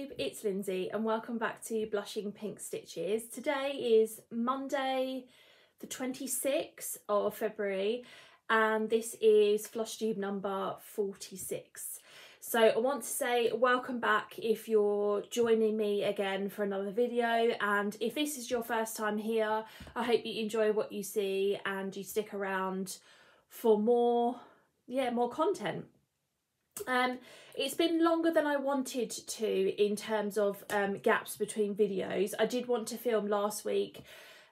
Flosstube, it's Lindsay and welcome back to Blushing Pink Stitches. Today is Monday the 26th of February and this is Flosstube number 46. So I want to say welcome back if you're joining me again for another video, and if this is your first time here, I hope you enjoy what you see and you stick around for more content. It's been longer than I wanted to in terms of gaps between videos. I did want to film last week,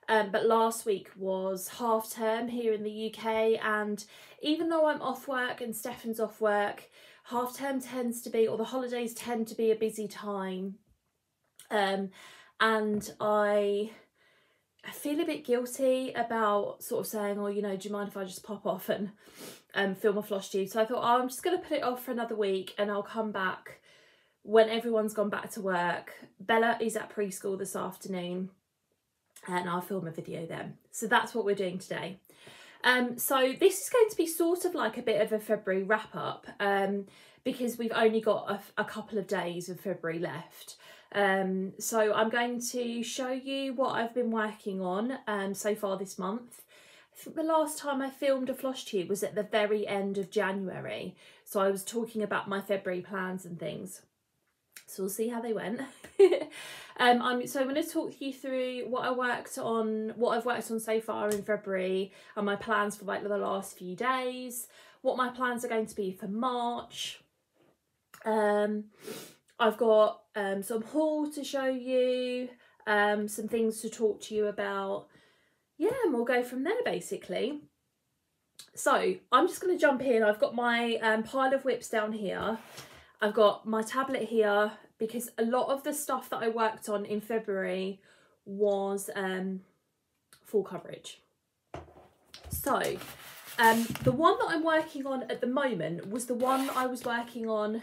but last week was half term here in the UK, and even though I'm off work and Stefan's off work, half term tends to be, or the holidays tend to be, a busy time, and I feel a bit guilty about sort of saying, oh, you know, do you mind if I just pop off and film a Flosstube? So I thought, oh, I'm just going to put it off for another week and I'll come back when everyone's gone back to work. Bella is at preschool this afternoon and I'll film a video then. So that's what we're doing today. So this is going to be sort of like a bit of a February wrap up because we've only got a couple of days of February left. So I'm going to show you what I've been working on so far this month. I think the last time I filmed a Flosstube was at the very end of January. So I was talking about my February plans and things. So we'll see how they went. So I'm going to talk you through what I've worked on so far in February and my plans for like the last few days, what my plans are going to be for March. I've got some haul to show you, some things to talk to you about. Yeah, and we'll go from there basically. So I'm just going to jump in. I've got my pile of whips down here. I've got my tablet here because a lot of the stuff that I worked on in February was full coverage. So the one that I'm working on at the moment was the one that I was working on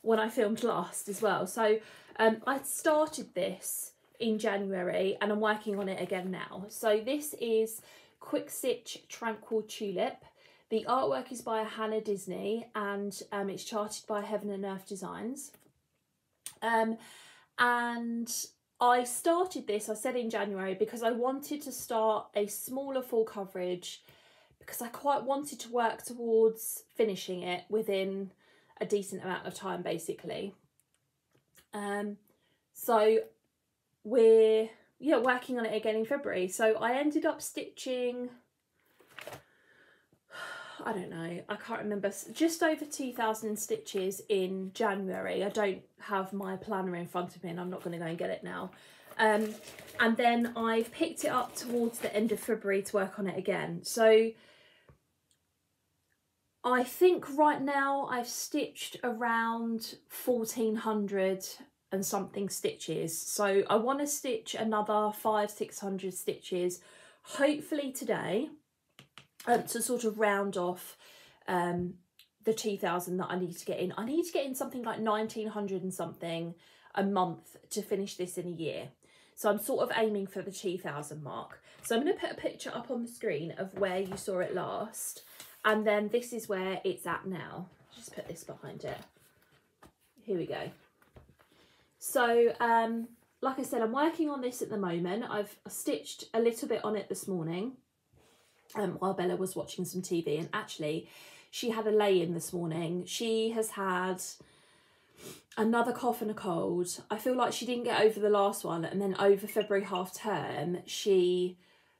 when I filmed last as well. So I started this in January and I'm working on it again now. So this is Quick Stitch Tranquil Tulip. The artwork is by Hanneke and it's charted by Heaven and Earth Designs. And I started this, I said in January, because I wanted to start a smaller full coverage because I quite wanted to work towards finishing it within a decent amount of time basically. So we're working on it again in February. So I ended up stitching, I don't know, I can't remember, just over 2,000 stitches in January. I don't have my planner in front of me and I'm not going to go and get it now. And then I've picked it up towards the end of February to work on it again. So I think right now I've stitched around 1,400 and something stitches. So I want to stitch another 500-600 stitches, hopefully today, to sort of round off the 2,000 that I need to get in. I need to get in something like 1,900 and something a month to finish this in a year. So I'm sort of aiming for the 2,000 mark. So I'm going to put a picture up on the screen of where you saw it last. And then this is where it's at now. Just put this behind it. Here we go. So, like I said, I'm working on this at the moment. I've stitched a little bit on it this morning while Bella was watching some TV. And actually, she had a lay-in this morning. She has had another cough and a cold. I feel like she didn't get over the last one. And then over February half term, she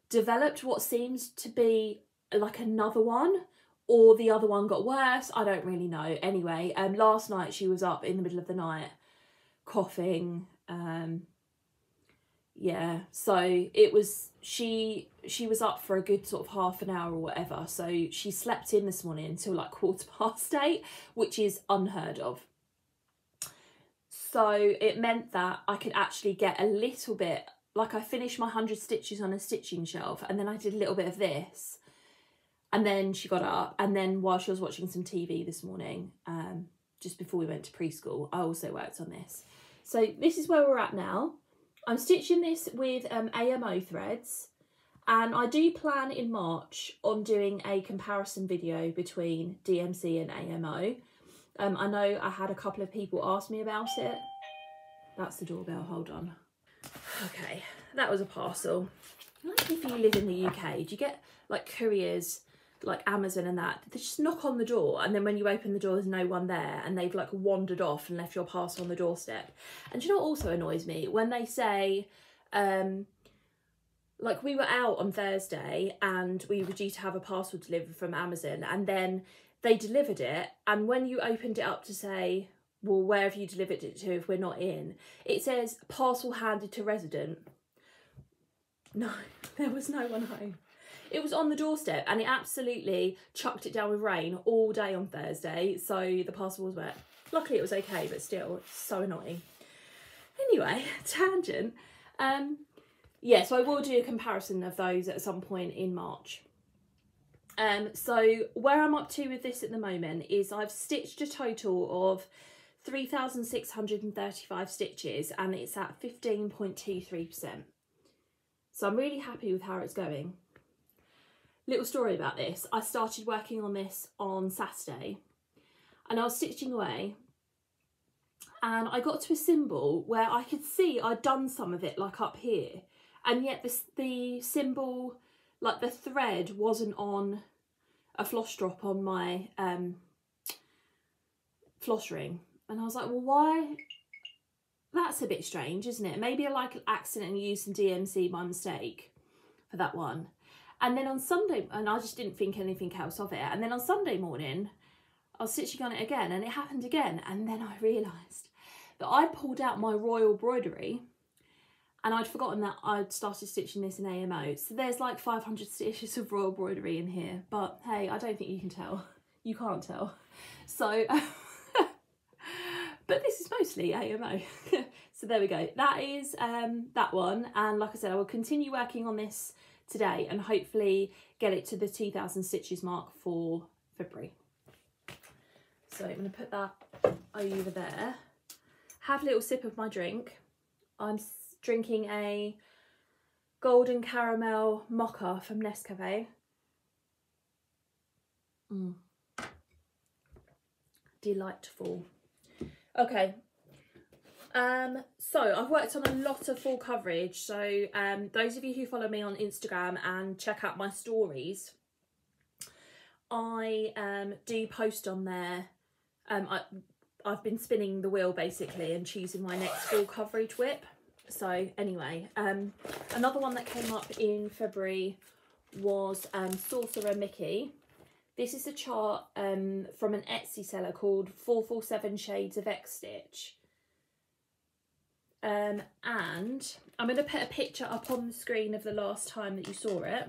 developed what seems to be like another one, or the other one got worse. I don't really know. Anyway, last night she was up in the middle of the night coughing. Yeah, so it was, she was up for a good sort of half an hour or whatever. So she slept in this morning until like 8:15, which is unheard of. So it meant that I could actually get a little bit, like I finished my 100 stitches on a stitching shelf and then I did a little bit of this. And then she got up, and then while she was watching some TV this morning, just before we went to preschool, I also worked on this. So this is where we're at now. I'm stitching this with AMO threads, and I do plan in March on doing a comparison video between DMC and AMO. I know I had a couple of people ask me about it. That's the doorbell, hold on. Okay, that was a parcel. Like if you live in the UK, do you get like couriers like Amazon and that? They just knock on the door, and then when you open the door there's no one there, and they've like wandered off and left your parcel on the doorstep. And do you know what also annoys me? When they say, like we were out on Thursday and we were due to have a parcel delivered from Amazon, and then they delivered it, and when you opened it up to say, well, where have you delivered it to if we're not in? It says parcel handed to resident. No, there was no one home. It was on the doorstep, and it absolutely chucked it down with rain all day on Thursday, so the parcel was wet. Luckily it was okay, but still, it's so annoying. Anyway, tangent. Yeah, so I will do a comparison of those at some point in March. So where I'm up to with this at the moment is I've stitched a total of 3,635 stitches, and it's at 15.23%. So I'm really happy with how it's going. Little story about this. I started working on this on Saturday, and I was stitching away, and I got to a symbol where I could see I'd done some of it like up here, and yet the symbol, like the thread, wasn't on a floss drop on my floss ring. And I was like, well, why? That's a bit strange, isn't it? Maybe I like accidentally used some DMC by mistake for that one. And then on Sunday, and I just didn't think anything else of it. And then on Sunday morning, I was stitching on it again, and it happened again. And then I realised that I'd pulled out my royal embroidery, and I'd forgotten that I'd started stitching this in AMO. So there's like 500 stitches of royal embroidery in here. But hey, I don't think you can tell. You can't tell. So, but this is mostly AMO. So there we go. That is that one. And like I said, I will continue working on this today and hopefully get it to the 2,000 stitches mark for February. So I'm going to put that over there. Have a little sip of my drink. I'm drinking a golden caramel mocha from Nescafe. Delightful. Okay. So I've worked on a lot of full coverage. So those of you who follow me on Instagram and check out my stories, I do post on there. I've been spinning the wheel basically and choosing my next full coverage whip. So anyway, another one that came up in February was Sorcerer Mickey. This is a chart from an Etsy seller called 447 Shades of X Stitch. And I'm going to put a picture up on the screen of the last time that you saw it.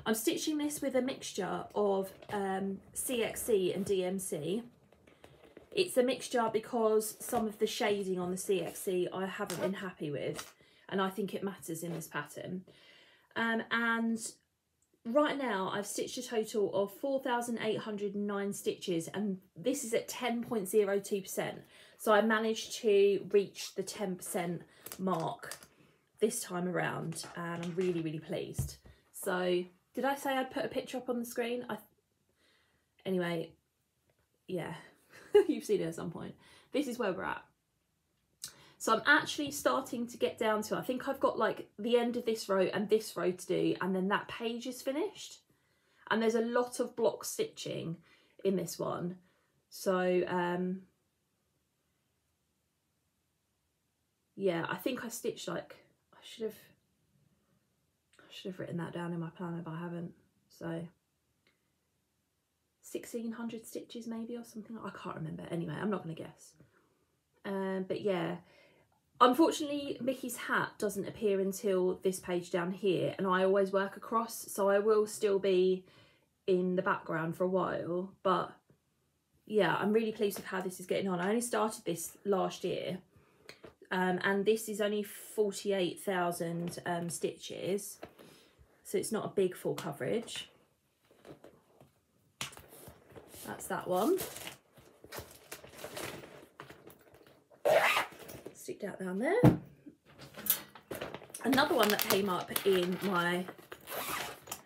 I'm stitching this with a mixture of CXC and DMC. It's a mixture because some of the shading on the CXC I haven't been happy with, and I think it matters in this pattern. And right now I've stitched a total of 4,809 stitches, and this is at 10.02%. So I managed to reach the 10% mark this time around, and I'm really, really pleased. So did I say I'd put a picture up on the screen? Anyway, yeah, you've seen it at some point. This is where we're at. So I'm actually starting to get down to, I think I've got like the end of this row and this row to do, and then that page is finished. And there's a lot of block stitching in this one. So, yeah, I think I stitched like, I should have written that down in my planner, but I haven't. So 1,600 stitches maybe, or something. I can't remember. Anyway, I'm not going to guess. But yeah, unfortunately Mickey's hat doesn't appear until this page down here, and I always work across, so I will still be in the background for a while. But yeah, I'm really pleased with how this is getting on. I only started this last year, and this is only 48,000 stitches, so it's not a big full coverage. That's that one. Stick that down there. Another one that came up in my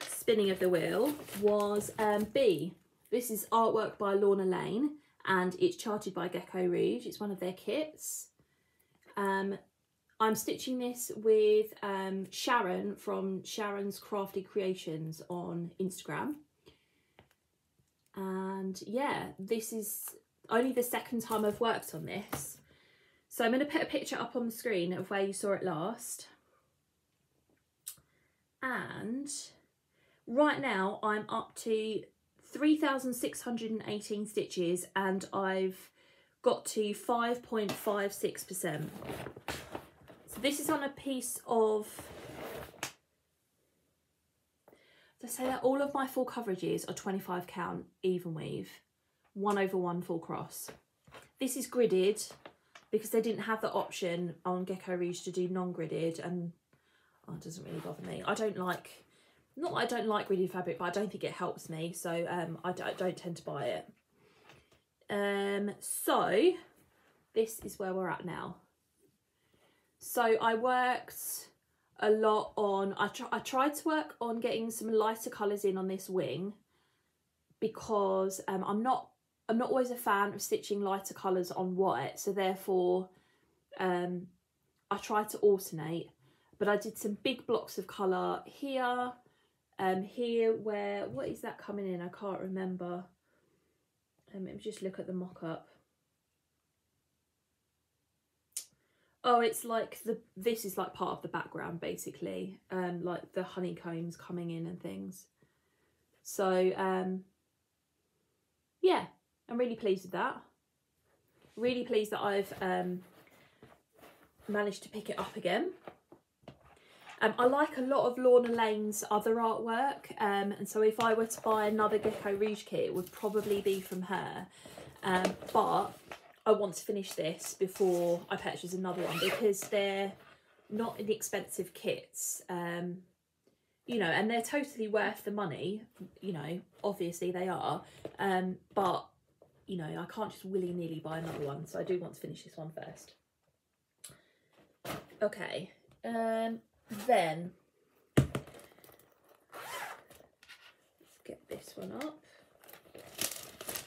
spinning of the wheel was Bee. This is artwork by Lorna Lane, and it's charted by Gecko Rouge. It's one of their kits. I'm stitching this with Sharon from Sharon's Crafty Creations on Instagram. And yeah, this is only the second time I've worked on this. So I'm going to put a picture up on the screen of where you saw it last. And right now I'm up to 3,618 stitches and I've got to 5.56%. So this is on a piece of, I say that all of my full coverages are 25 count even weave, 1/1 full cross. This is gridded because they didn't have the option on Gecko Rouge to do non-gridded, and oh, it doesn't really bother me. I don't like, not that I don't like gridded fabric, but I don't think it helps me, so I don't tend to buy it. So this is where we're at now. So I worked a lot on, I tried to work on getting some lighter colours in on this wing, because I'm not always a fan of stitching lighter colours on white, so therefore I tried to alternate, but I did some big blocks of colour here, here where, what is that coming in? I can't remember. Let me just look at the mock-up. Oh, it's like this is like part of the background basically, like the honeycombs coming in and things. So yeah, I'm really pleased with that. Really pleased that I've managed to pick it up again. I like a lot of Lorna Lane's other artwork, and so if I were to buy another Gecko Rouge kit, it would probably be from her. But I want to finish this before I purchase another one, because they're not inexpensive kits, you know, and they're totally worth the money, you know, obviously they are, but, you know, I can't just willy-nilly buy another one, so I do want to finish this one first. Okay, then let's get this one up.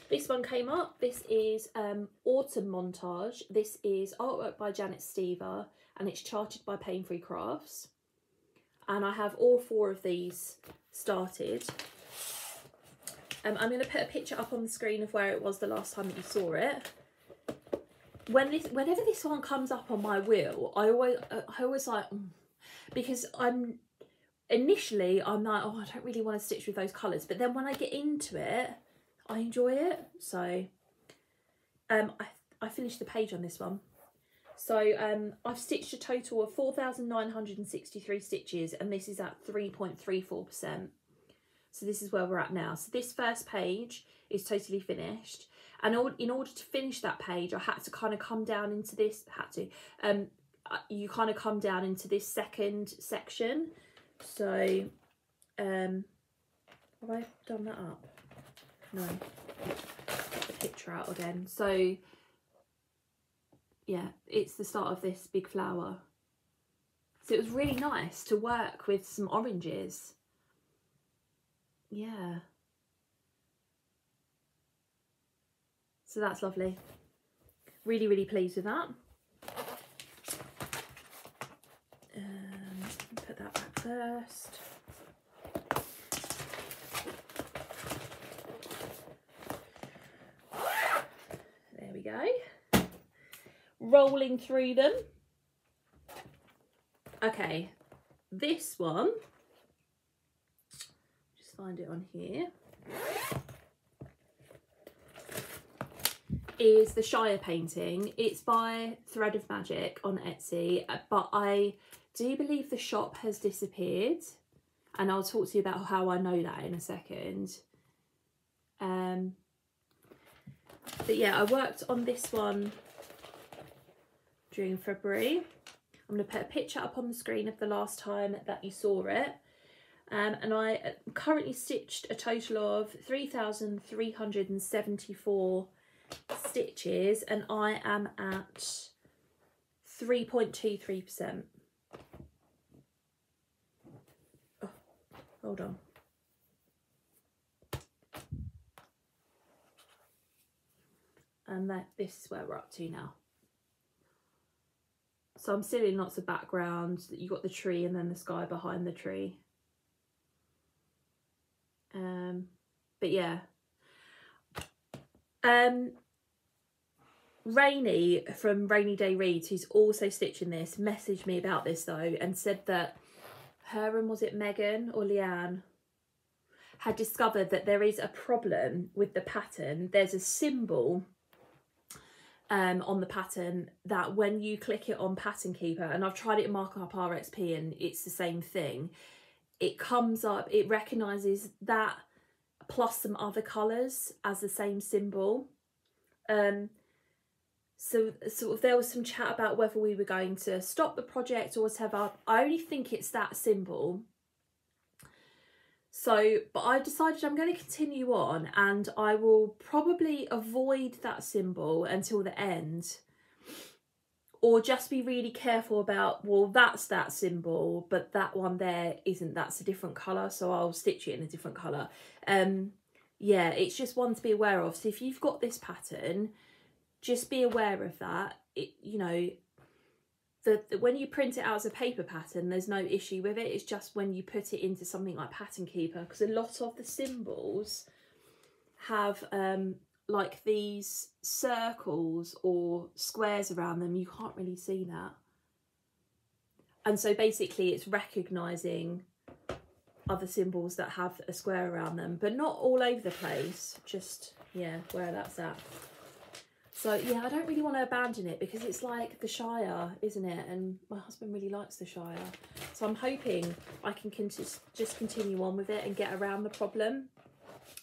This one came up. This is Autumn Montage. This is artwork by Janet Stever and it's charted by Pain Free Crafts. And I have all 4 of these started. I'm going to put a picture up on the screen of where it was the last time that you saw it. Whenever this one comes up on my wheel, I always like, because initially I'm like, oh, I don't really want to stitch with those colours, but then when I get into it, I enjoy it. So I finished the page on this one. So I've stitched a total of 4,963 stitches, and this is at 3.34%. So this is where we're at now. So this first page is totally finished, and in order to finish that page, I had to kind of come down into this. You kind of come down into this second section. So have I done that up? No, get the picture out again. So yeah, it's the start of this big flower. So it was really nice to work with some oranges. Yeah. So that's lovely. Really, really pleased with that. Put that back first. There we go. Rolling through them. Okay, this one, just find it on here, is the Shire painting. It's by Thread of Magic on Etsy, but I do believe the shop has disappeared, and I'll talk to you about how I know that in a second. But yeah, I worked on this one during February. I'm going to put a picture up on the screen of the last time that you saw it. And I currently stitched a total of 3,374 stitches, and I am at 3.23%. Oh, hold on. And this is where we're up to now. So I'm still in lots of background. You got the tree and then the sky behind the tree. But yeah. Rainey from Rainy Day Reads, who's also stitching this, messaged me about this though and said that her and was it Megan or Leanne had discovered that there is a problem with the pattern. There's a symbol on the pattern that when you click it on Pattern Keeper, and I've tried it in Markup RXP and it's the same thing, it comes up, it recognises that plus some other colours as the same symbol. So sort of there was some chat about whether we were going to stop the project or whatever. I only think it's that symbol. So, but I decided I'm going to continue on, and I will probably avoid that symbol until the end, or just be really careful about, well, that's that symbol, but that one there isn't, that's a different colour, so I'll stitch it in a different colour. Yeah, it's just one to be aware of. So if you've got this pattern, just be aware of that. It, you know, when you print it out as a paper pattern, there's no issue with it. It's just when you put it into something like Pattern Keeper, because a lot of the symbols have like these circles or squares around them. You can't really see that. And so basically it's recognising other symbols that have a square around them, but not all over the place, just, yeah, where that's at. So yeah, I don't really want to abandon it because it's like the Shire, isn't it? And my husband really likes the Shire. So I'm hoping I can just continue on with it and get around the problem.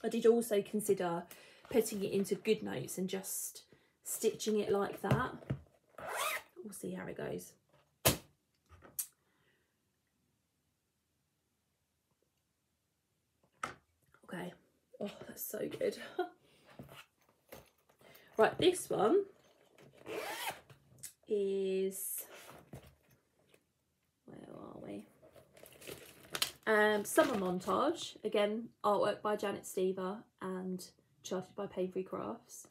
I did also consider putting it into GoodNotes and just stitching it like that. We'll see how it goes. Okay. Oh, that's so good. Right, this one is, where are we? Summer Montage, again, artwork by Janet Stever and charted by Painfree Crafts.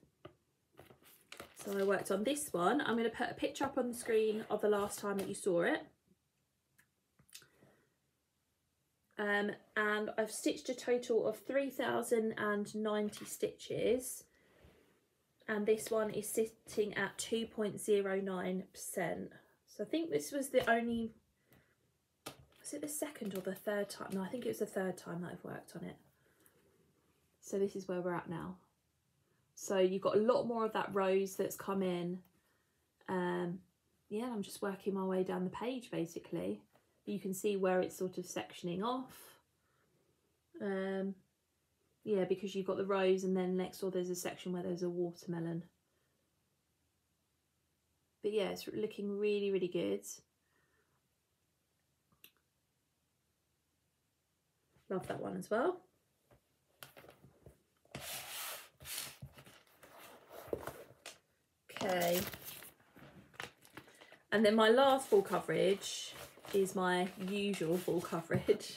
So I worked on this one. I'm going to put a picture up on the screen of the last time that you saw it. And I've stitched a total of 3,090 stitches. And this one is sitting at 2.09%. So I think this was the only, was it the second or the third time? No, I think it was the third time that I've worked on it. So this is where we're at now. So you've got a lot more of that rose that's come in. Yeah, I'm just working my way down the page basically. You can see where it's sort of sectioning off. Yeah, because you've got the rose and then next door there's a section where there's a watermelon. But yeah, it's looking really, really good. Love that one as well. Okay. And then my last full coverage is my usual full coverage.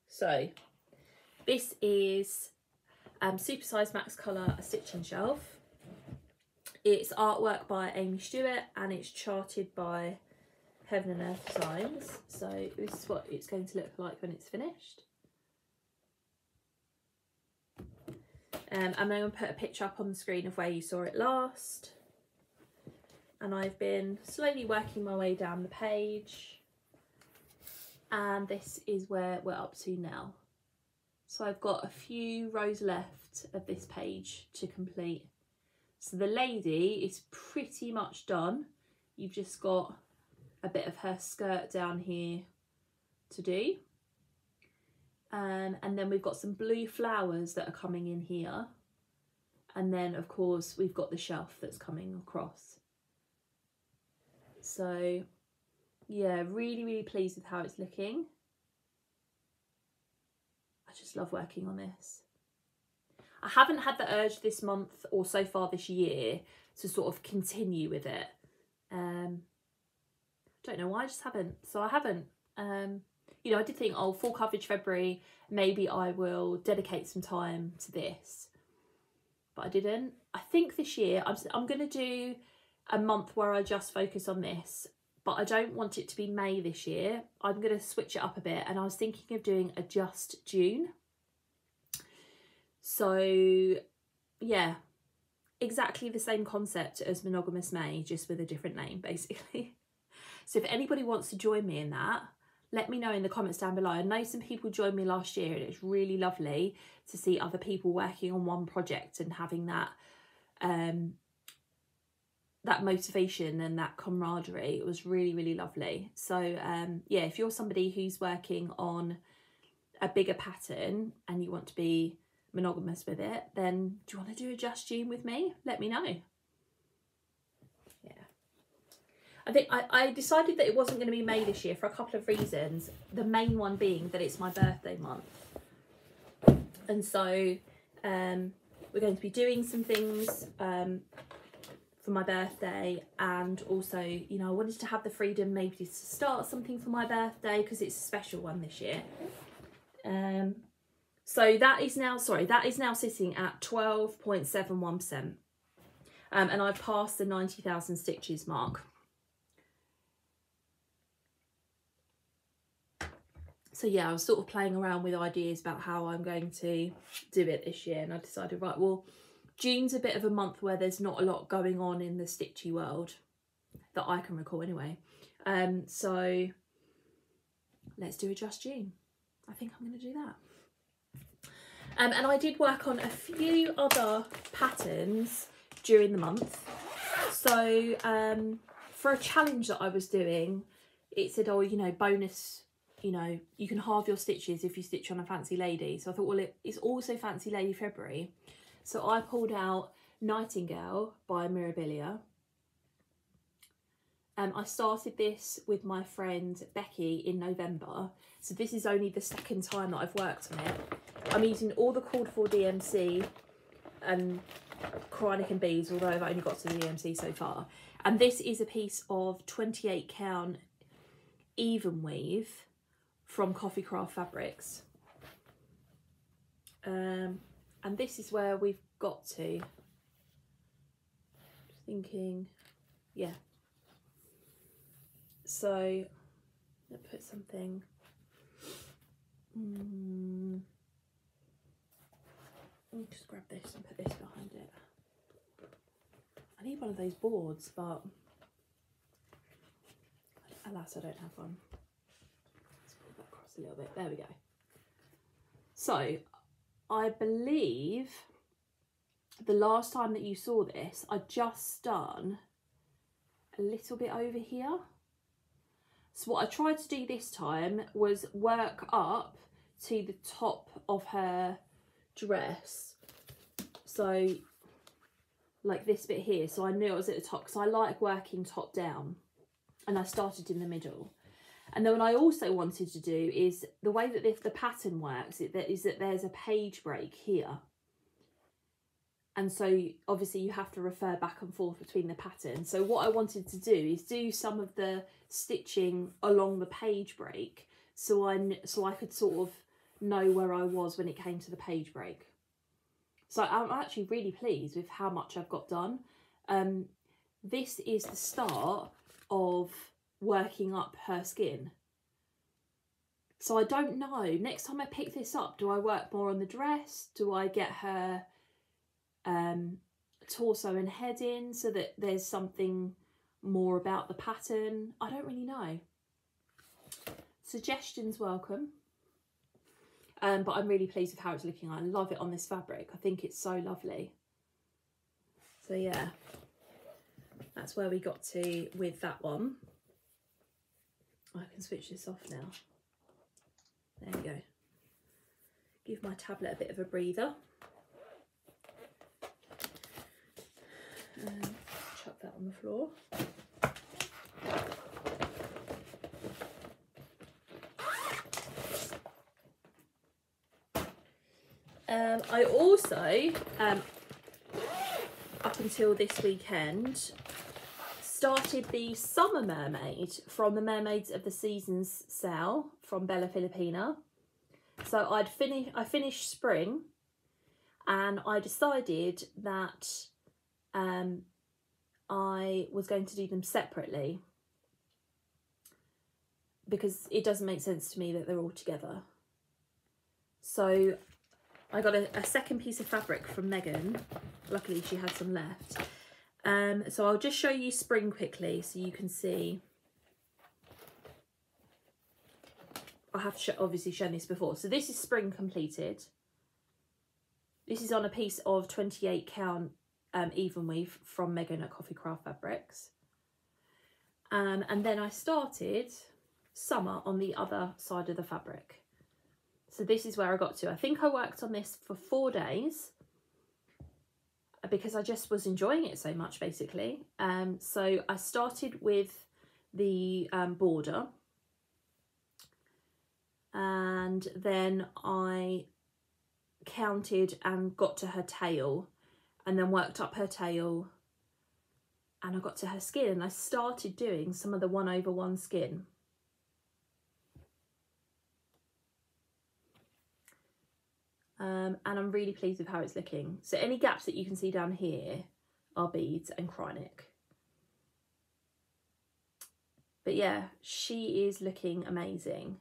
So this is Supersize Max Colour, a stitching shelf. It's artwork by Amy Stewart and it's charted by Heaven and Earth Designs. So this is what it's going to look like when it's finished. And I'm going to put a picture up on the screen of where you saw it last. And I've been slowly working my way down the page. And this is where we're up to now. So I've got a few rows left of this page to complete. So the lady is pretty much done. You've just got a bit of her skirt down here to do. And then we've got some blue flowers that are coming in here. And then of course we've got the shelf that's coming across. So yeah, really, really pleased with how it's looking. I just love working on this. I haven't had the urge this month or so far this year to sort of continue with it. Don't know why, I just haven't. So I haven't. You know, I did think, oh, full coverage February, maybe I will dedicate some time to this. but I didn't. I think this year I'm going to do a month where I just focus on this, but I don't want it to be May this year. I'm going to switch it up a bit, and I was thinking of doing a just June. So yeah, exactly the same concept as Monogamous May, just with a different name basically. So if anybody wants to join me in that, let me know in the comments down below. I know some people joined me last year, and it's really lovely to see other people working on one project and having that that motivation and that camaraderie. It was really, really lovely. So yeah, if you're somebody who's working on a bigger pattern and you want to be monogamous with it, then do you want to do a Just June with me? Let me know. Yeah, I think I decided that it wasn't going to be May this year for a couple of reasons. The main one being that it's my birthday month, and so we're going to be doing some things for my birthday, and also, you know, I wanted to have the freedom maybe to start something for my birthday because it's a special one this year. So that is now sitting at 12.71%, and I've passed the 90,000 stitches mark. So yeah, I was sort of playing around with ideas about how I'm going to do it this year, and I decided, right, well, June's a bit of a month where there's not a lot going on in the Stitchy world that I can recall anyway. So let's do a Just June. I think I'm going to do that. And I did work on a few other patterns during the month. So for a challenge that I was doing, it said, oh, you know, bonus, you know, you can halve your stitches if you stitch on a Fancy Lady. So I thought, well, it's also Fancy Lady February. So I pulled out Nightingale by Mirabilia. I started this with my friend Becky in November. So this is only the second time that I've worked on it. I'm using all the called for DMC and Hanneke and beads, although I've only got to the DMC so far. And this is a piece of 28 count even weave from Coffee Craft Fabrics. And this is where we've got to. Just thinking, yeah. So let's put something. I'll just grab this and put this behind it. I need one of those boards, but alas, I don't have one. Let's pull that across a little bit. There we go. So I believe the last time that you saw this, I'd just done a little bit over here. So what I tried to do this time was work up to the top of her dress. So like this bit here. So I knew it was at the top because I like working top down, and I started in the middle. And then what I also wanted to do is the way that the pattern works is that there's a page break here. And so obviously you have to refer back and forth between the patterns. So what I wanted to do is do some of the stitching along the page break, so I could sort of know where I was when it came to the page break. So I'm actually really pleased with how much I've got done. This is the start of working up her skin. So I don't know, next time I pick this up, do I work more on the dress? Do I get her torso and head in so that there's something more about the pattern? I don't really know. Suggestions welcome. But I'm really pleased with how it's looking. I love it on this fabric. I think it's so lovely. So yeah, that's where we got to with that one. I can switch this off now. There we go. Give my tablet a bit of a breather. Chuck that on the floor. I also, up until this weekend, started the Summer Mermaid from the Mermaids of the Seasons sale from Bella Filipina. So I finished spring, and I decided that I was going to do them separately because it doesn't make sense to me that they're all together. So I got a second piece of fabric from Megan. Luckily she had some left. So I'll just show you spring quickly so you can see. I have obviously shown this before. So this is spring completed. This is on a piece of 28 count even weave from Megan at Coffee Craft Fabrics. And then I started summer on the other side of the fabric. So this is where I got to. I think I worked on this for 4 days because I just was enjoying it so much, basically. So I started with the border, and then I counted and got to her tail, and then worked up her tail, and I got to her skin, and I started doing some of the 1/1 skin. And I'm really pleased with how it's looking. So any gaps that you can see down here are beads and Hanneke. But yeah, she is looking amazing.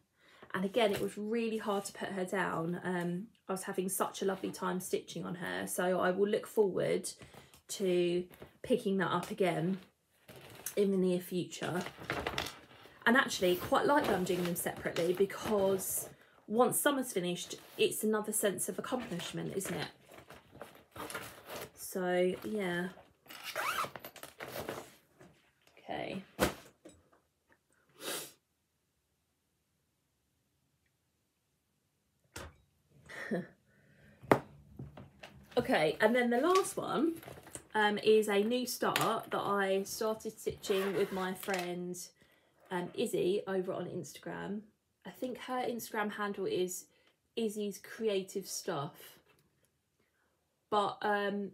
And again, it was really hard to put her down. I was having such a lovely time stitching on her. So I will look forward to picking that up again in the near future. And actually quite like that I'm doing them separately, because once summer's finished, it's another sense of accomplishment, isn't it? So yeah. Okay. Okay, and then the last one is a new start that I started stitching with my friend Izzy over on Instagram. I think her Instagram handle is Izzy's Creative Stuff. But I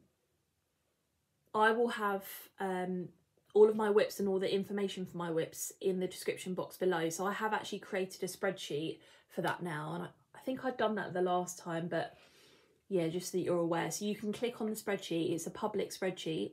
will have all of my whips and all the information for my whips in the description box below. So I have actually created a spreadsheet for that now. And I think I'd done that the last time, but yeah, just so that you're aware. So you can click on the spreadsheet. It's a public spreadsheet.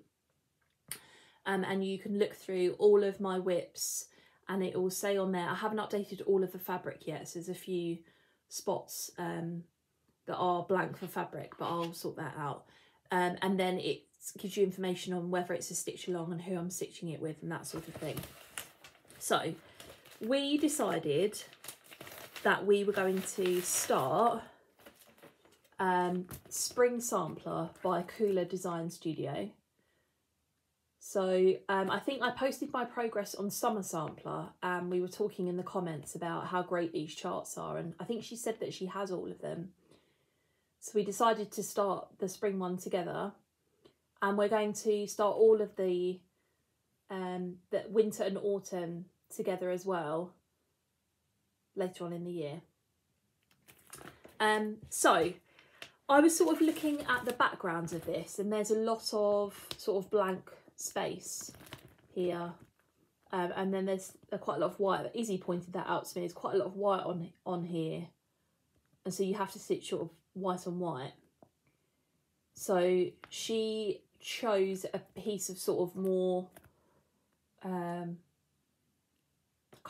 And you can look through all of my whips, and it will say on there, I haven't updated all of the fabric yet, so there's a few spots that are blank for fabric, but I'll sort that out. And then it gives you information on whether it's a stitch along and who I'm stitching it with and that sort of thing. So we decided that we were going to start Spring Sampler by Cooler Design Studio. So I think I posted my progress on Summer Sampler, and we were talking in the comments about how great these charts are, and I think she said that she has all of them. So we decided to start the spring one together, and we're going to start all of the winter and autumn together as well later on in the year. So I was sort of looking at the backgrounds of this, and there's a lot of sort of blank space here, and then there's quite a lot of white. Izzy pointed that out to me. There's quite a lot of white on here, and so you have to stitch sort of white on white. So she chose a piece of sort of more I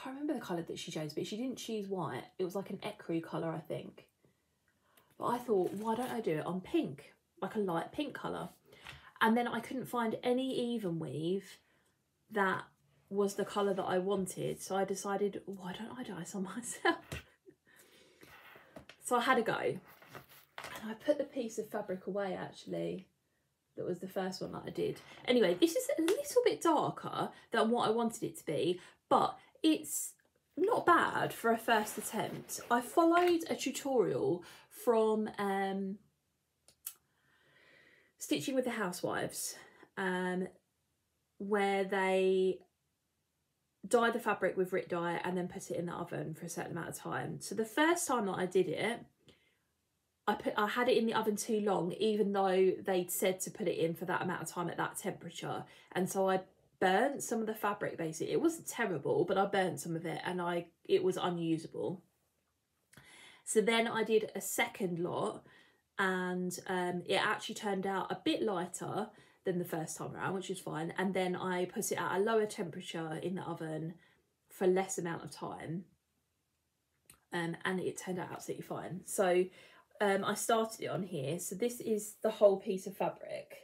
can't remember the colour that she chose, but she didn't choose white. It was like an ecru colour, I think. But I thought, why don't I do it on pink, like a light pink colour? And then I couldn't find any even weave that was the colour that I wanted. So I decided, why don't I do this on myself? So I had a go. And I put the piece of fabric away, actually. That was the first one that I did. Anyway, this is a little bit darker than what I wanted it to be, but it's not bad for a first attempt. I followed a tutorial from Stitching with the Housewives, where they dye the fabric with Rit dye and then put it in the oven for a certain amount of time. So the first time that I did it, I had it in the oven too long, even though they'd said to put it in for that amount of time at that temperature. And so I burnt some of the fabric, basically. It wasn't terrible, but I burnt some of it, and it was unusable. So then I did a second lot, and it actually turned out a bit lighter than the first time around, which is fine. And then I put it at a lower temperature in the oven for less amount of time, and it turned out absolutely fine. So I started it on here. So this is the whole piece of fabric.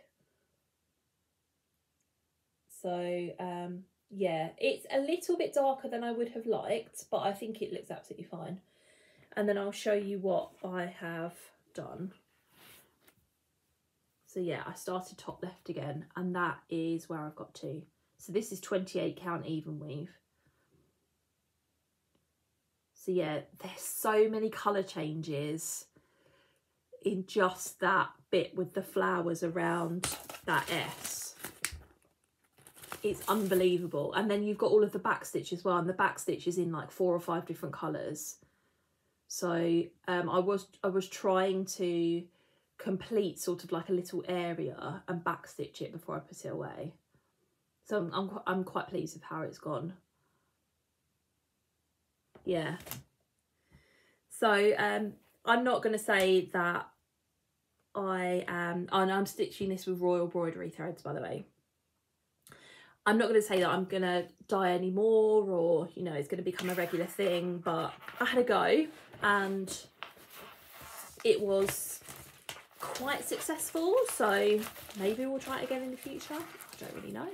So yeah, it's a little bit darker than I would have liked, but I think it looks absolutely fine. And then I'll show you what I have done. So yeah, I started top left again, and that is where I've got to. So this is 28 count even weave. So yeah, there's so many colour changes in just that bit with the flowers around that S. It's unbelievable. And then you've got all of the back stitch as well, and the back stitch is in like 4 or 5 different colours. So I was trying to complete sort of like a little area and back stitch it before I put it away. So I'm quite pleased with how it's gone. Yeah. So I'm not going to say that I'm stitching this with Royal Broidery threads, by the way. I'm not going to say that I'm going to dye any more, or, you know, it's going to become a regular thing, but I had a go and it was quite successful. So maybe we'll try it again in the future. I don't really know.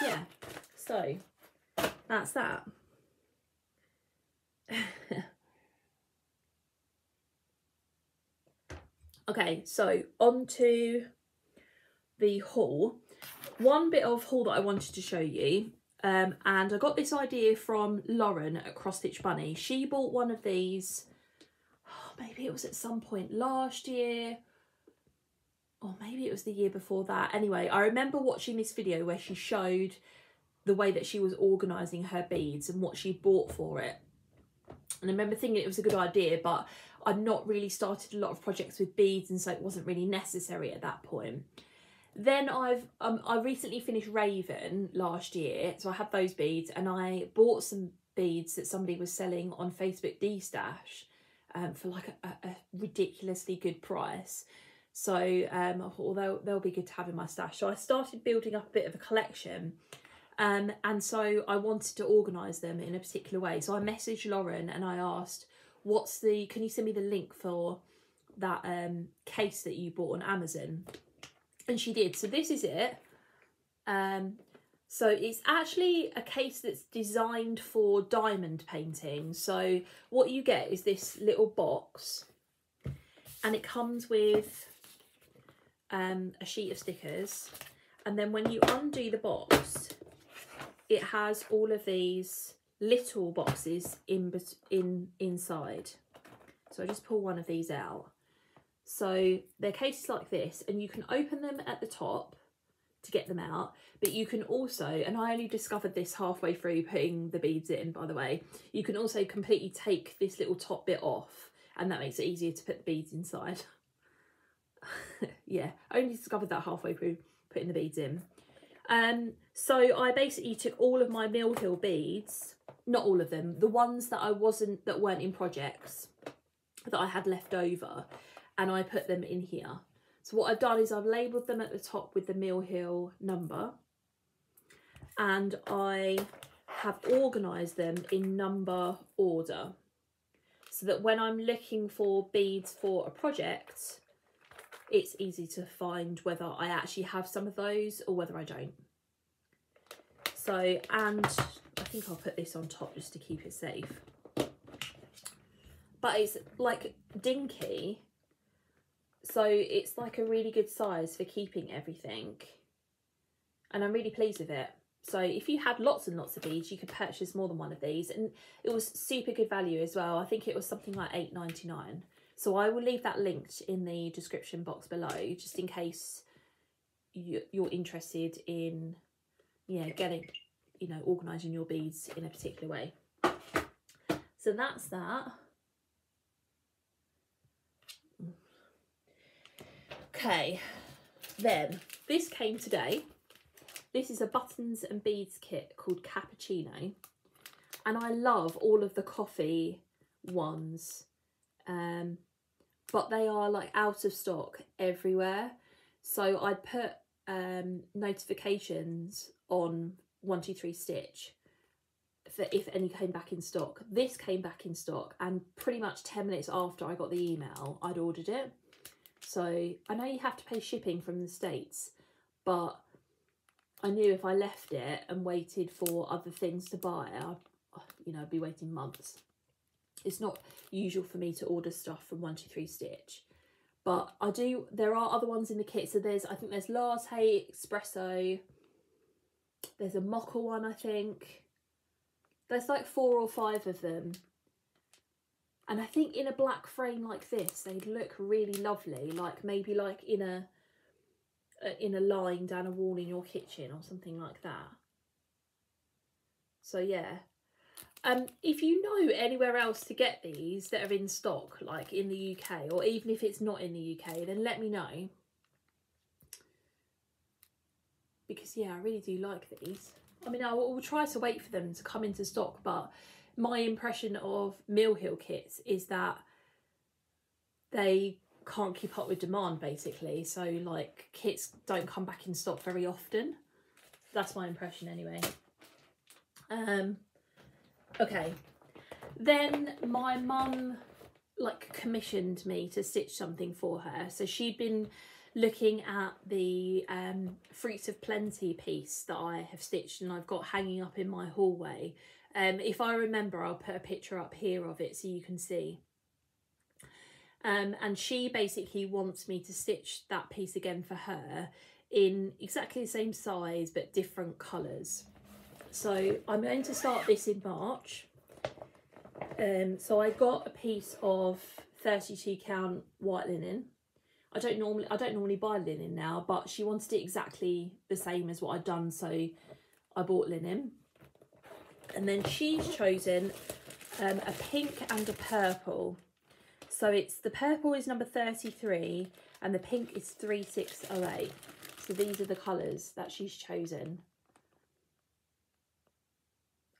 Yeah, so that's that. Okay, so on to the haul. One bit of haul that I wanted to show you, and I got this idea from Lauren at Cross Stitch Bunny. She bought one of these, maybe it was at some point last year, or maybe it was the year before that. Anyway, I remember watching this video where she showed the way that she was organising her beads and what she bought for it. And I remember thinking it was a good idea, but I'd not really started a lot of projects with beads, and so it wasn't really necessary at that point. Then I recently finished Raven last year, so I had those beads, and I bought some beads that somebody was selling on Facebook D-Stash for like a ridiculously good price. So I thought, they'll be good to have in my stash. So I started building up a bit of a collection. And so I wanted to organise them in a particular way. So I messaged Lauren and I asked, can you send me the link for that case that you bought on Amazon? And she did. So this is it. So it's actually a case that's designed for diamond painting. So what you get is this little box, and it comes with a sheet of stickers. And then when you undo the box, it has all of these little boxes inside. So I just pull one of these out. So they're cases like this, and you can open them at the top to get them out, but you can also, and I only discovered this halfway through putting the beads in, by the way, you can also completely take this little top bit off, and that makes it easier to put the beads inside. Yeah, I only discovered that halfway through putting the beads in. So I basically took all of my Mill Hill beads, not all of them, the ones that weren't in projects that I had left over, and I put them in here. So what I've done is I've labelled them at the top with the Mill Hill number, and I have organised them in number order, so that when I'm looking for beads for a project, it's easy to find whether I actually have some of those or whether I don't. So, and I think I'll put this on top just to keep it safe. But it's like dinky, so it's like a really good size for keeping everything. And I'm really pleased with it. So if you had lots and lots of beads, you could purchase more than one of these. And it was super good value as well. I think it was something like $8.99. So I will leave that linked in the description box below, just in case you're interested in, yeah, getting, you know, organising your beads in a particular way. So that's that. Okay, then this came today. This is a buttons and beads kit called Cappuccino, and I love all of the coffee ones but they are like out of stock everywhere. So I'd put notifications on 123 Stitch for if any came back in stock. This came back in stock, and pretty much 10 minutes after I got the email, I'd ordered it. So I know you have to pay shipping from the States, but I knew if I left it and waited for other things to buy, I'd be waiting months. It's not usual for me to order stuff from 123 Stitch, but I do. There are other ones in the kit. So I think there's latte, espresso. There's a mocha one, I think. There's like 4 or 5 of them. And I think in a black frame like this, they'd look really lovely. Like maybe like in a line down a wall in your kitchen or something like that. So yeah. If you know anywhere else to get these that are in stock, like in the UK, or even if it's not in the UK, then let me know. Because yeah, I really do like these. I mean, I will try to wait for them to come into stock, but my impression of Mill Hill kits is that they can't keep up with demand, basically. So like kits don't come back in stock very often. That's my impression anyway. Okay, then my mum like commissioned me to stitch something for her. So she'd been looking at the Fruits of Plenty piece that I have stitched and I've got hanging up in my hallway. If I remember, I'll put a picture up here of it so you can see. And she basically wants me to stitch that piece again for her in exactly the same size but different colours. So I'm going to start this in March. So I got a piece of 32 count white linen. I don't normally buy linen now, but she wanted it exactly the same as what I'd done, so I bought linen. And then she's chosen a pink and a purple. So it's the purple is number 33 and the pink is 3608. So these are the colours that she's chosen.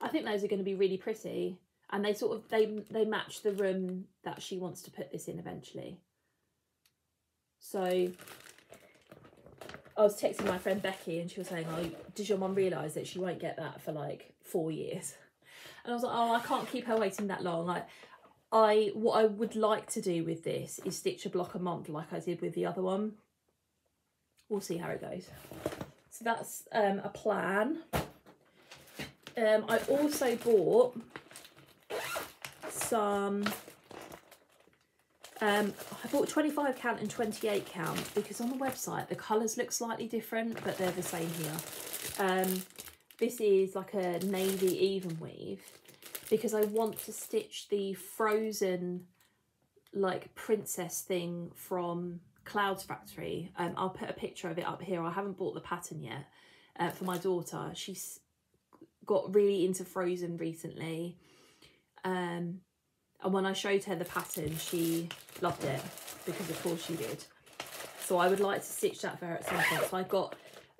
I think those are going to be really pretty, and they sort of they match the room that she wants to put this in eventually. So I was texting my friend Becky and she was saying, oh, does your mum realise that she won't get that for like 4 years? And I was like, oh, I can't keep her waiting that long. Like what I would like to do with this is stitch a block a month like I did with the other one. We'll see how it goes. So that's a plan. I also bought some, I bought 25 count and 28 count because on the website the colours look slightly different, but they're the same here. This is like a navy even weave because I want to stitch the Frozen like princess thing from Clouds Factory. I'll put a picture of it up here. I haven't bought the pattern yet for my daughter. She's got really into Frozen recently, and when I showed her the pattern she loved it because of course she did. So I would like to stitch that for her at some point. So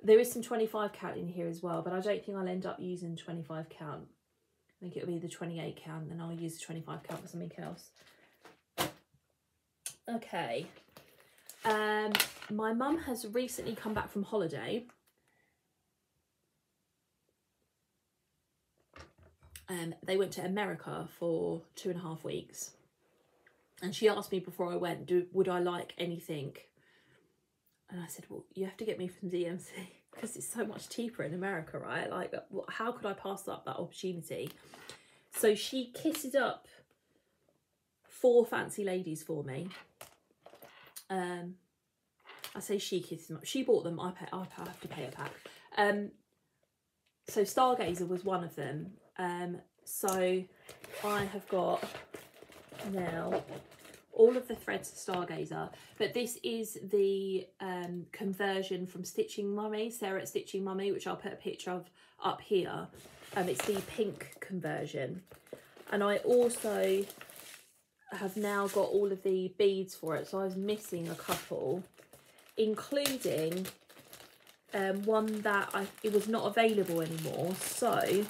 there is some 25 count in here as well, but I don't think I'll end up using 25 count. I think it'll be the 28 count and I'll use the 25 count for something else. Okay, my mum has recently come back from holiday. They went to America for 2.5 weeks, and she asked me before I went, would I like anything? And I said, well, you have to get me from DMC because it's so much cheaper in America, right? Like, how could I pass up that opportunity? So she kitted up 4 fancy ladies for me. I say she kitted them up. She bought them. I have to pay a pack. So Stargazer was one of them. So I have got now all of the threads of Stargazer, but this is the conversion from Stitching Mummy, Sarah at Stitching Mummy, which I'll put a picture of up here. It's the pink conversion, and I also have now got all of the beads for it, so I was missing a couple, including one that it was not available anymore. So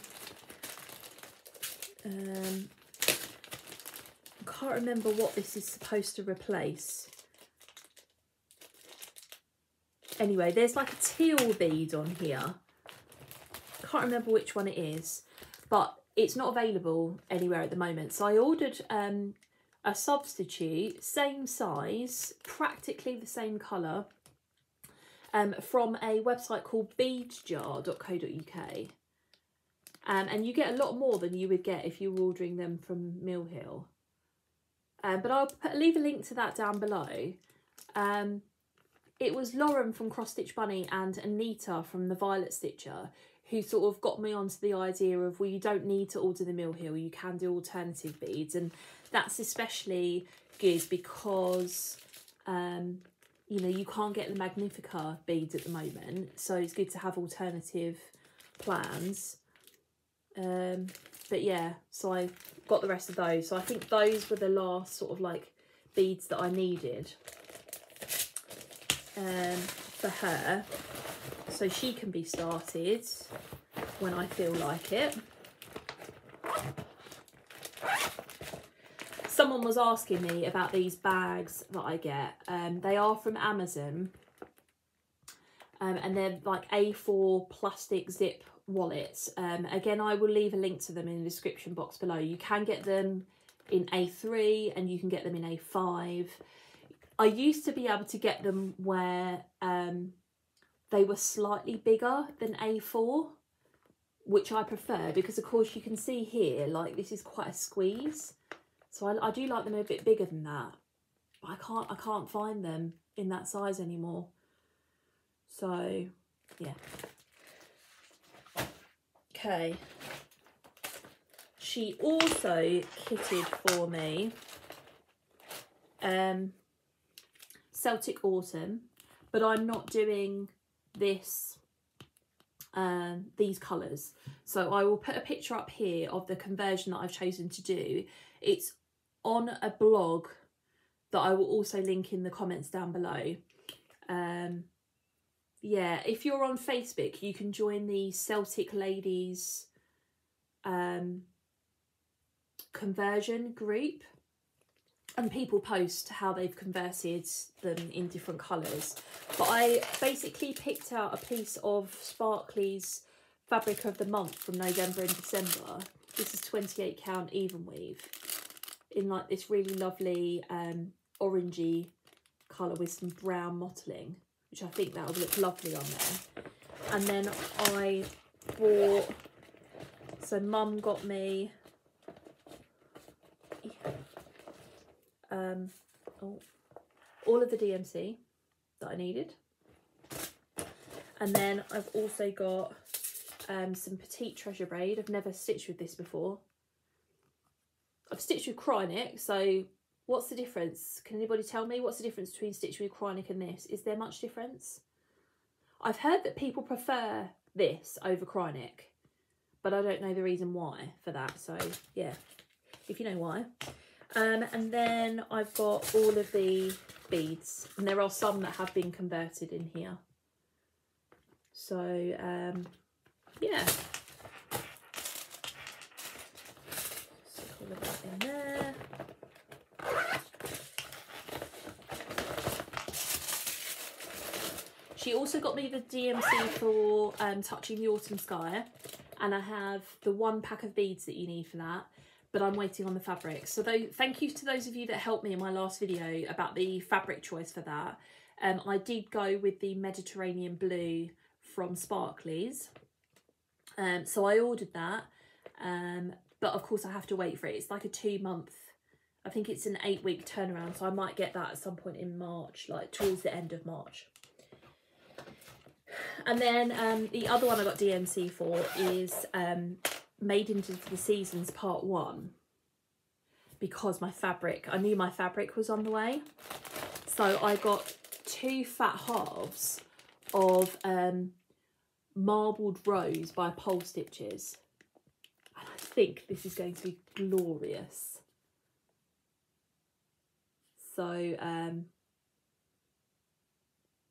can't remember what this is supposed to replace. Anyway, there's like a teal bead on here. Can't remember which one it is, but it's not available anywhere at the moment. So I ordered a substitute, same size, practically the same colour, from a website called beadjar.co.uk. And you get a lot more than you would get if you were ordering them from Mill Hill. But I'll leave a link to that down below. It was Lauren from Cross Stitch Bunny and Anita from the Violet Stitcher who sort of got me onto the idea of, well, you don't need to order the Mill Hill, you can do alternative beads. And that's especially good because, you know, you can't get the Magnifica beads at the moment. So it's good to have alternative plans. But yeah, so I got the rest of those. So I think those were the last sort of like beads that I needed for her. So she can be started when I feel like it. Someone was asking me about these bags that I get. They are from Amazon. And they're like A4 plastic zip wallets. Again, I will leave a link to them in the description box below. You can get them in A3 and you can get them in A5. I used to be able to get them where they were slightly bigger than A4, which I prefer because of course you can see here, like this is quite a squeeze. So I do like them a bit bigger than that. But I can't find them in that size anymore. So yeah. Okay. She also kitted for me Celtic Autumn, but I'm not doing this these colours. So I will put a picture up here of the conversion that I've chosen to do. It's on a blog that I will also link in the comments down below. Yeah, if you're on Facebook, you can join the Celtic Ladies conversion group, and people post how they've converted them in different colours. But I basically picked out a piece of Sparkly's Fabric of the Month from November and December. This is 28 count even weave in like this really lovely orangey colour with some brown mottling, which I think that would look lovely on there. And then I bought, so Mum got me all of the DMC that I needed. And then I've also got some Petite Treasure braid. I've never stitched with this before. I've stitched with Krynic, so what's the difference? Can anybody tell me what's the difference between stitching with Krynic and this? Is there much difference? I've heard that people prefer this over Krynic, but I don't know the reason why for that. So yeah, if you know why. And then I've got all of the beads, and there are some that have been converted in here. So yeah. Stick all of that in there. She also got me the DMC for Touching the Autumn Sky, and I have the 1 pack of beads that you need for that, but I'm waiting on the fabric. So thank you to those of you that helped me in my last video about the fabric choice for that. I did go with the Mediterranean Blue from Sparkly's. So I ordered that, but of course I have to wait for it. It's like a 2-month, I think it's an 8-week turnaround, so I might get that at some point in March, like towards the end of March. And then the other one I got DMC for is Maiden for the Seasons Part 1, because I knew my fabric was on the way. So I got 2 fat halves of Marbled Rose by Pole Stitches. And I think this is going to be glorious. So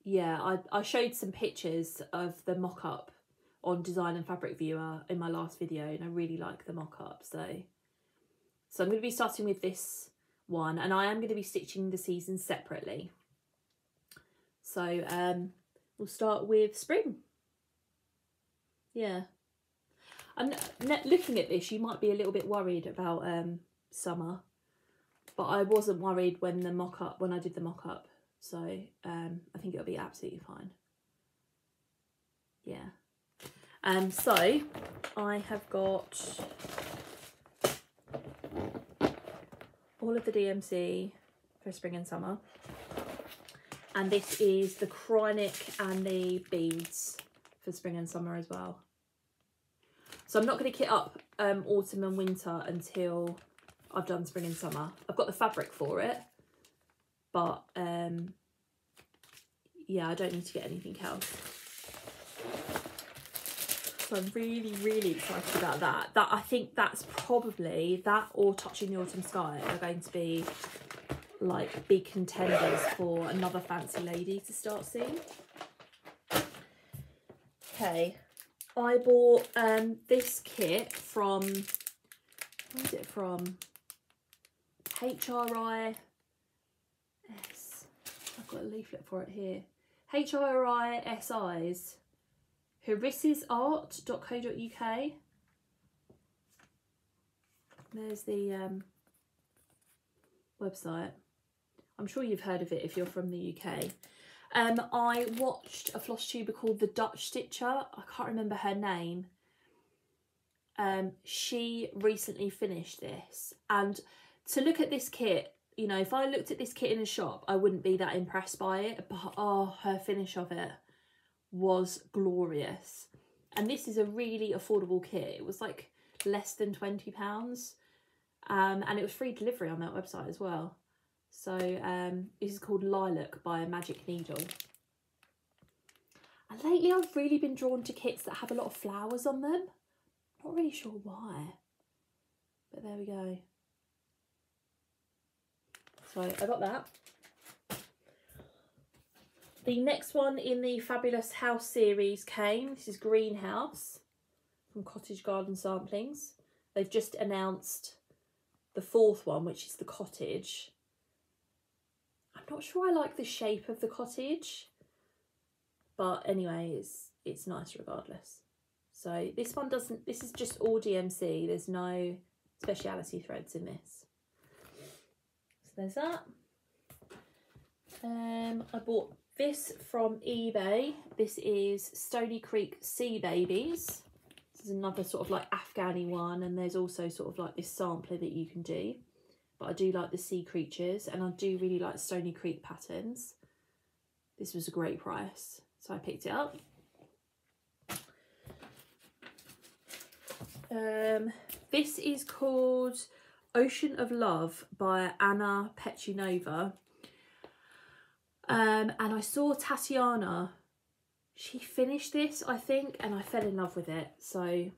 yeah, I showed some pictures of the mock-up on Design and Fabric Viewer in my last video, and I really like the mock-up. So I'm going to be starting with this one, and I am going to be stitching the seasons separately. So we'll start with spring. Yeah. And looking at this, you might be a little bit worried about summer, but I wasn't worried when I did the mock-up. So I think it'll be absolutely fine. Yeah. So I have got all of the DMC for spring and summer. And this is the Hanneke and the beads for spring and summer as well. So I'm not going to kit up autumn and winter until I've done spring and summer. I've got the fabric for it, but yeah, I don't need to get anything else. So I'm really, really excited about that. I think that's probably, that or Touching the Autumn Sky are going to be like big contenders for another fancy lady to start soon. Okay, I bought this kit from, where's it from? HRIS. I've got a leaflet for it here. HRISI's harissesart.co.uk. There's the website. I'm sure you've heard of it if you're from the UK. I watched a Flosstuber called the Dutch Stitcher. I can't remember her name. She recently finished this, and to look at this kit, you know, if I looked at this kit in a shop, I wouldn't be that impressed by it, but oh, her finish of it was glorious. And this is a really affordable kit. It was like less than £20, and it was free delivery on that website as well. So this is called Lilac by Magic Needle. And lately I've really been drawn to kits that have a lot of flowers on them. Not really sure why, but there we go. So I got that. The next one in the Fabulous House series came. This is Greenhouse from Cottage Garden Samplings. They've just announced the fourth one, which is the cottage. I'm not sure I like the shape of the cottage, but anyway, it's nice regardless. So this one doesn't, this is just all DMC. There's no speciality threads in this. So there's that. I bought this from eBay. This is Stony Creek Sea Babies. This is another sort of like Afghani one, and there's also sort of like this sampler that you can do. But I do like the sea creatures, and I do really like Stony Creek patterns. This was a great price, so I picked it up. This is called Ocean of Love by Anna Petchinova. And I saw Tatiana, she finished this, I think, and I fell in love with it. So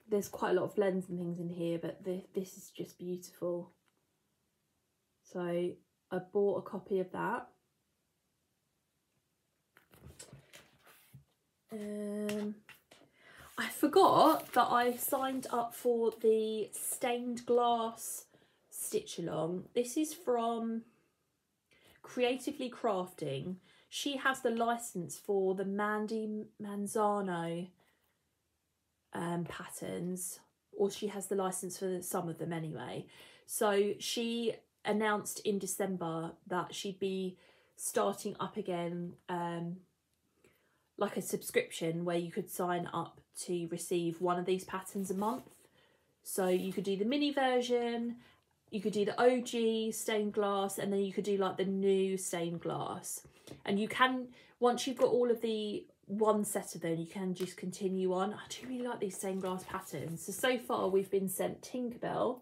there's quite a lot of blends and things in here, but this is just beautiful. So I bought a copy of that. I forgot that I signed up for the stained glass stitch along. This is from Creatively Crafting. She has the license for the Mandy Manzano patterns, or she has the license for some of them anyway. So she announced in December that she'd be starting up again like a subscription where you could sign up to receive one of these patterns a month. So you could do the mini version, you could do the OG stained glass, and then you could do like the new stained glass. And you can, once you've got all of the one set of them, you can just continue on. I do really like these stained glass patterns. So far we've been sent Tinkerbell.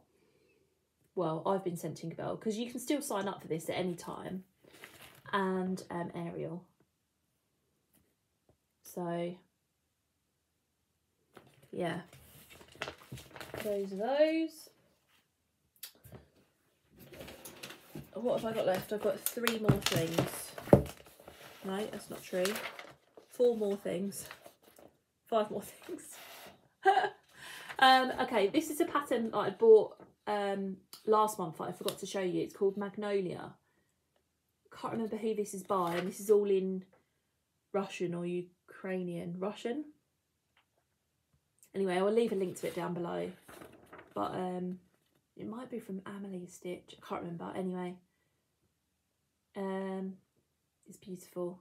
Well, I've been sent Tinkerbell, because you can still sign up for this at any time. And Ariel. So, yeah. Those are those. What have I got left? I've got 3 more things. No, that's not true. 4 more things. 5 more things. Okay, this is a pattern that I bought last month that I forgot to show you. It's called Magnolia. Can't remember who this is by, and this is all in Russian or Ukrainian. Russian? Anyway, I'll leave a link to it down below. But it might be from Amelie Stitch. I can't remember. Anyway. It's beautiful.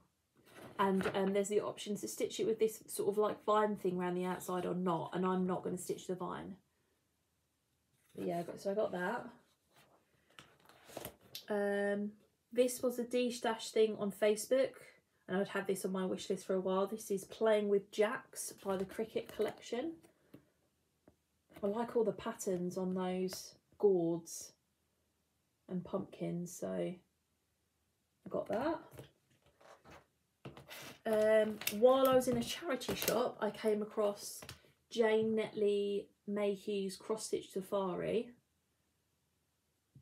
And there's the option to stitch it with this sort of like vine thing around the outside or not. And I'm not going to stitch the vine. But yeah, so I got that. This was a D-Stash thing on Facebook. And I'd had this on my wish list for a while. This is Playing with Jacks by the Cricket Collection. I like all the patterns on those gourds and pumpkins, so I got that. While I was in a charity shop, I came across Jayne Netley Mayhew's Cross Stitch Safari.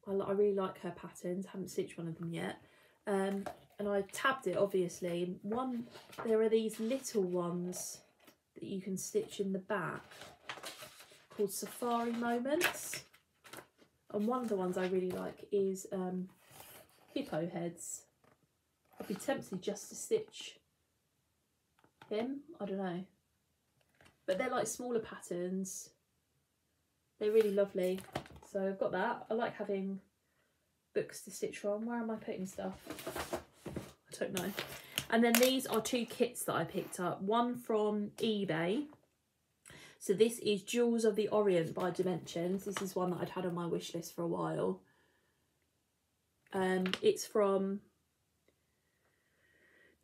I really like her patterns. Haven't stitched one of them yet. And I tabbed it, obviously. There are these little ones that you can stitch in the back called Safari Moments. And one of the ones I really like is hippo heads. I'd be tempted just to stitch him. I don't know. But they're like smaller patterns. They're really lovely. So I've got that. I like having books to stitch from. Where am I putting stuff? I don't know. And then these are two kits that I picked up. One from eBay. So this is Jewels of the Orient by Dimensions. This is one that I'd had on my wish list for a while. It's from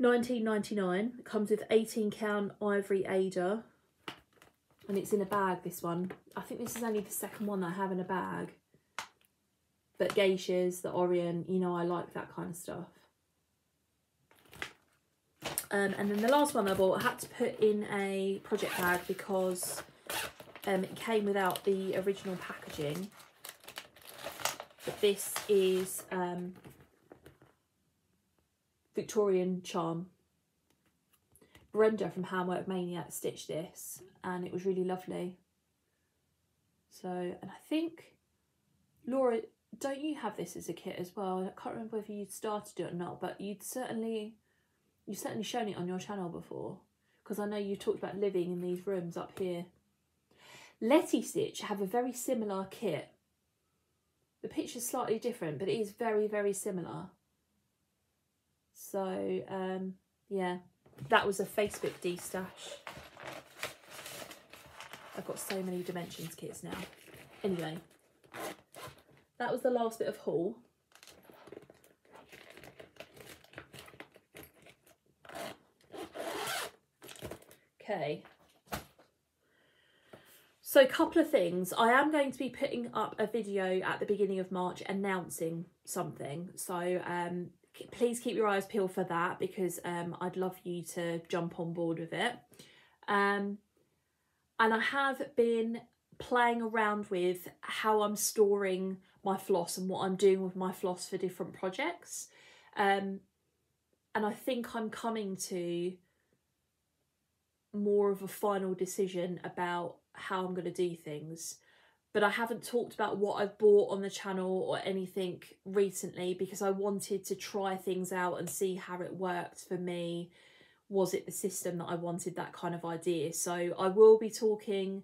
19.99. It comes with 18 count ivory Ada. And it's in a bag, this one. I think this is only the second one that I have in a bag. But geishas, the Orient, you know, I like that kind of stuff. And then the last one I bought, I had to put in a project bag because it came without the original packaging. But this is Victorian Charm. Brenda from Handwork Maniac stitched this and it was really lovely. So, and I think, Laura, don't you have this as a kit as well? I can't remember whether you'd started it or not, but you've certainly shown it on your channel before, because I know you talked about living in these rooms up here. Letty Stitch have a very similar kit. The picture's slightly different, but it is very, very similar. So, yeah, that was a Facebook D-Stash. I've got so many Dimensions kits now. Anyway, that was the last bit of haul. Okay. So a couple of things. I am going to be putting up a video at the beginning of March announcing something. So please keep your eyes peeled for that, because I'd love you to jump on board with it. And I have been playing around with how I'm storing my floss and what I'm doing with my floss for different projects. And I think I'm coming to more of a final decision about how I'm going to do things. But I haven't talked about what I've bought on the channel or anything recently, because I wanted to try things out and see how it worked for me. Was it the system that I wanted, that kind of idea? So I will be talking,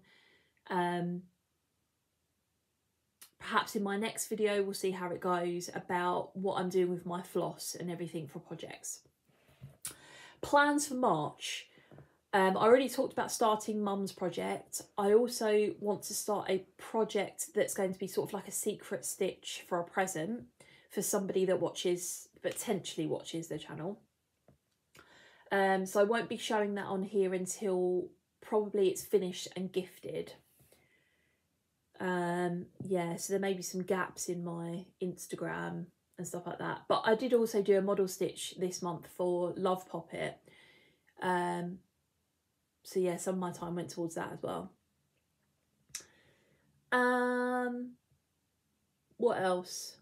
perhaps in my next video, we'll see how it goes, about what I'm doing with my floss and everything for projects. Plans for March. I already talked about starting Mum's project. I also want to start a project that's going to be sort of like a secret stitch for a present for somebody that potentially watches the channel. So I won't be showing that on here until probably it's finished and gifted. Yeah, so there may be some gaps in my Instagram and stuff like that. But I did also do a model stitch this month for Love Poppet. So yeah, some of my time went towards that as well. What else?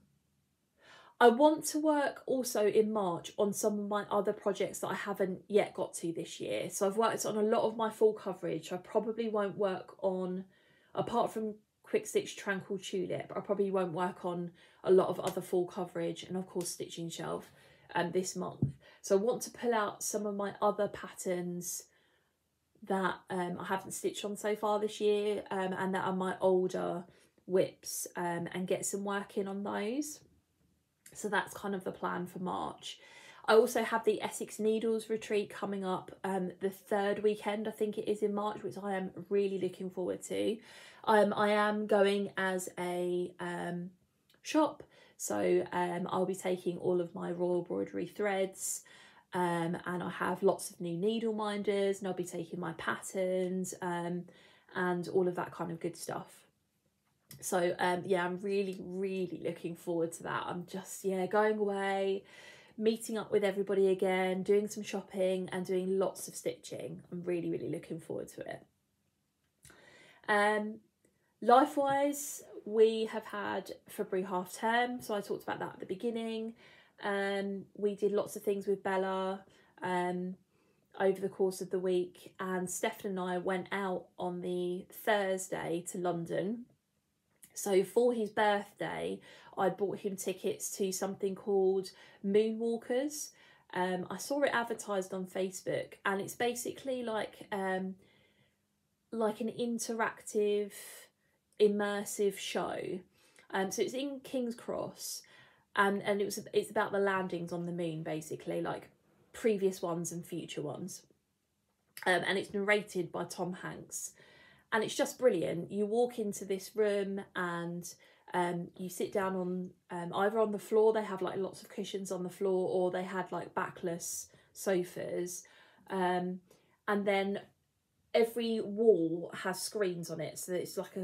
I want to work also in March on some of my other projects that I haven't yet got to this year. So I've worked on a lot of my full coverage. I probably won't work on, apart from Quick Stitch Tranquil Tulip. I probably won't work on a lot of other full coverage, and of course Stitching Shelf this month. So I want to pull out some of my other patterns that I haven't stitched on so far this year, and that are my older whips, and get some work in on those. So that's kind of the plan for March. I also have the Essex Needles retreat coming up the third weekend, I think it is, in March, which I am really looking forward to. I am going as a shop, so I'll be taking all of my Royal Embroidery threads, and I have lots of new needle minders, and I'll be taking my patterns and all of that kind of good stuff. So yeah, I'm really looking forward to that. I'm just, yeah, going away, meeting up with everybody again, doing some shopping and doing lots of stitching. I'm really looking forward to it. Life-wise, we have had February half term, so I talked about that at the beginning. We did lots of things with Bella over the course of the week, and Stefan and I went out on the Thursday to London. So for his birthday, I bought him tickets to something called Moonwalkers. I saw it advertised on Facebook, and it's basically like an interactive, immersive show. So it's in King's Cross, and it's about the landings on the moon, basically, like previous ones and future ones. And it's narrated by Tom Hanks. And it's just brilliant. You walk into this room and you sit down on either on the floor, they have like lots of cushions on the floor, or they had like backless sofas. And then every wall has screens on it, so it's like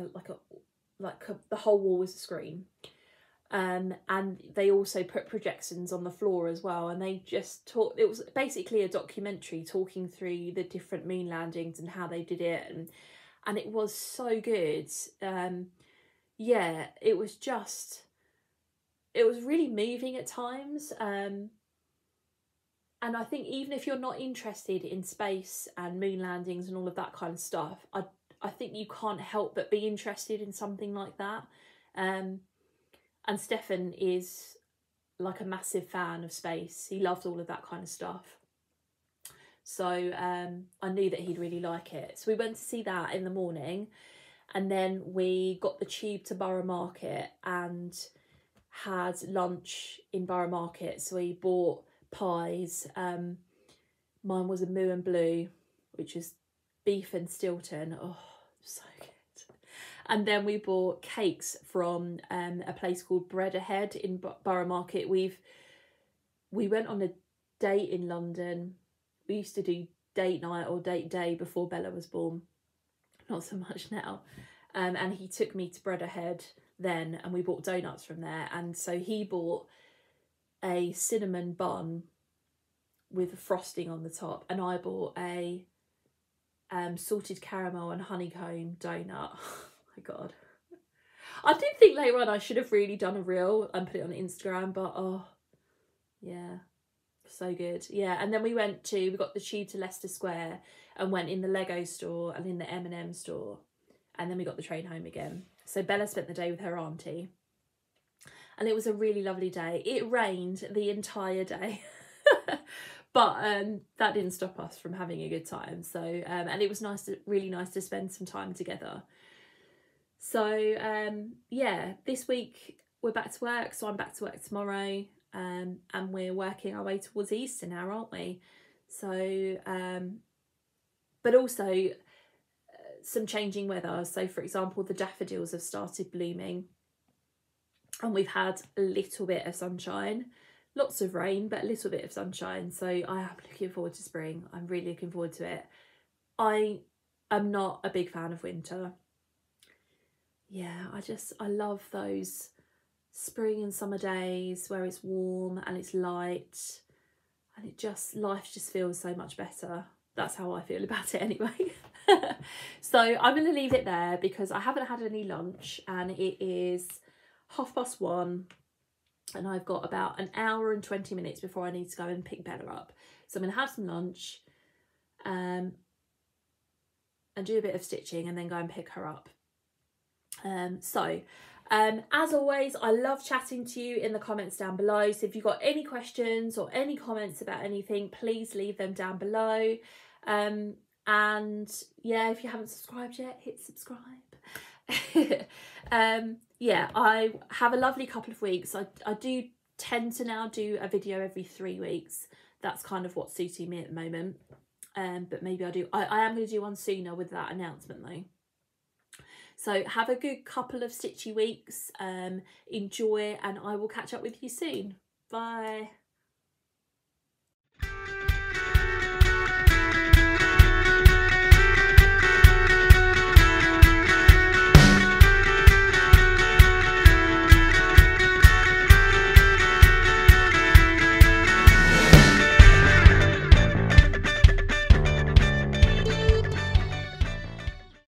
the whole wall is a screen. And they also put projections on the floor as well, and they just talk. It was basically a documentary talking through the different moon landings and how they did it, and it was so good. Yeah, it was really moving at times. And I think even if you're not interested in space and moon landings and all of that kind of stuff, I think you can't help but be interested in something like that. And Stefan is like a massive fan of space. He loves all of that kind of stuff. So I knew that he'd really like it. So we went to see that in the morning, and then we got the tube to Borough Market and had lunch in Borough Market. So we bought pies. Mine was a Moo and Blue, which is beef and Stilton. Oh, so good. And then we bought cakes from a place called Bread Ahead in Borough Market. We went on a date in London. We used to do date night or date day before Bella was born. Not so much now. And he took me to Bread Ahead then, and we bought donuts from there. And so he bought a cinnamon bun with frosting on the top, and I bought a salted caramel and honeycomb donut. Oh my God. I did think later on I should have really done a reel and put it on Instagram, but oh yeah, so good. Yeah, and then we got the tube to Leicester Square and went in the Lego store and in the M&M store, and then we got the train home again. So Bella spent the day with her auntie, and it was a really lovely day. It rained the entire day. But that didn't stop us from having a good time. So and it was really nice to spend some time together. So yeah, this week we're back to work. So I'm back to work tomorrow, and we're working our way towards Easter now, aren't we? So but also some changing weather. So for example, the daffodils have started blooming, and we've had a little bit of sunshine. Lots of rain, but a little bit of sunshine. So I am looking forward to spring. I'm really looking forward to it. I am not a big fan of winter. Yeah, I love those spring and summer days where it's warm and it's light, and life just feels so much better. That's how I feel about it anyway. So I'm going to leave it there because I haven't had any lunch, and it is 1:30. And I've got about an hour and 20 minutes before I need to go and pick Bella up. So I'm going to have some lunch and do a bit of stitching and then go and pick her up. As always, I love chatting to you in the comments down below. So if you've got any questions or any comments about anything, please leave them down below. And yeah, if you haven't subscribed yet, hit subscribe. Yeah, I have a lovely couple of weeks. I do tend to now do a video every 3 weeks. That's kind of what's suiting me at the moment. But maybe I am going to do one sooner with that announcement though. So have a good couple of stitchy weeks, enjoy, and I will catch up with you soon. Bye.